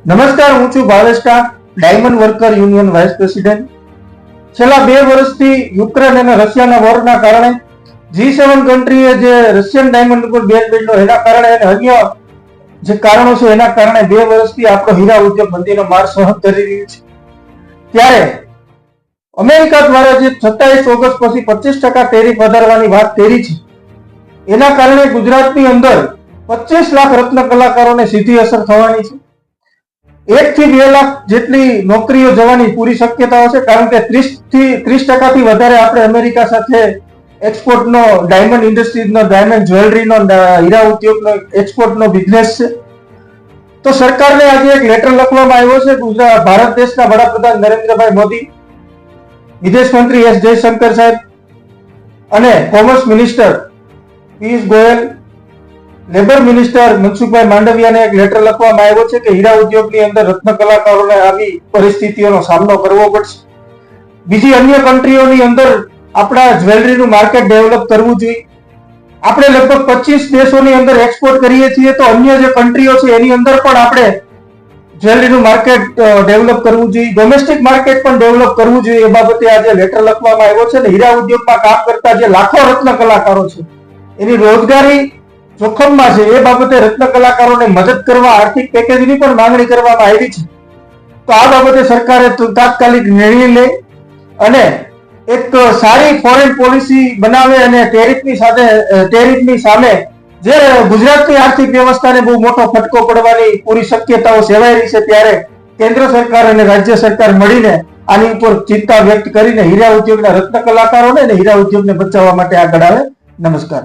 નમસ્કાર, હું છું Bhavesh Tank, diamond worker union vice president. છેલ્લા 2 વર્ષથી યુક્રેન અને રશિયાના વોરના કારણે G7 કન્ટ્રીએ જે રશિયન ડાયમંડ ઉપર બેન બેઠો એના કારણે અને અન્ય જે કારણો છે એના કારણે 2 વર્ષથી આપણો હીરા ઉદ્યોગ મંદીનો માર સહન કરી રહ્યું છે. ત્યારે અમેરિકા દ્વારા જે 27 ઓગસ્ટ પછી 25% ટેરિફ વધારવાની વાત કરી છે એના કારણે ગુજરાતની અંદર 25 લાખ રત્ન કલાકારોને સીધી અસર થવાની છે. 1 થી 2 લાખ જેટલી નોકરીઓ જવાની પૂરી શક્યતાઓ છે, કારણ કે 30% થી વધારે આપણે અમેરિકા સાથે એક્સપોર્ટનો, ડાયમંડ ઇન્ડસ્ટ્રીઝનો, ડાયમંડ જ્વેલરીનો, હીરા ઉદ્યોગનો એક્સપોર્ટનો બિઝનેસ છે. તો સરકારને આજે એક લેટર લખવામાં આવ્યો છે. ગુજરાત ભારત દેશના વડાપ્રધાન નરેન્દ્રભાઈ મોદી, વિદેશ મંત્રી એસ જયશંકર સાહેબ અને commerce minister Piyush Goyal, labour minister Mansukhbhai માંડવિયાને એક લેટર લખવામાં આવ્યો છે કે હીરા ઉદ્યોગની અંદર રત્ન કલાકારોને આવી પરિસ્થિતિઓનો સામનો કરવો પડશે. બીજી અન્ય કન્ટ્રીઓની અંદર આપણા જ્વેલરીનું માર્કેટ ડેવલપ કરવું જોઈએ. આપણે લગભગ 25 દેશોની અંદર એક્સપોર્ટ કરીએ છીએ, તો અન્ય જે કન્ટ્રીઓ છે એની અંદર પણ આપણે જ્વેલરીનું માર્કેટ ડેવલપ કરવું જોઈએ, ડોમેસ્ટિક માર્કેટ પણ ડેવલપ કરવું જોઈએ. એ બાબતે આજે લેટર લખવામાં આવ્યો છે. હીરા ઉદ્યોગમાં કામ કરતા જે લાખો રત્ન કલાકારો છે એની રોજગારી જોખમમાં છે. એ બાબતે રત્ન કલાકારોને મદદ કરવા આર્થિક પેકેજની પણ માંગણી કરવામાં આવી છે. તો આ બાબતે સરકારે તાત્કાલિક નિર્ણય લે અને એક સારી ફોરેન પોલિસી બનાવે અને ટેરિફની સામે જે ગુજરાતની આર્થિક વ્યવસ્થાને બહુ મોટો ફટકો પડવાની પૂરી શક્યતાઓ સેવાઈ રહી છે, ત્યારે કેન્દ્ર સરકાર અને રાજ્ય સરકાર મળીને આની ઉપર ચિંતા વ્યક્ત કરીને હીરા ઉદ્યોગના રત્ન કલાકારોને અને હીરા ઉદ્યોગને બચાવવા માટે આગળ આવે. નમસ્કાર.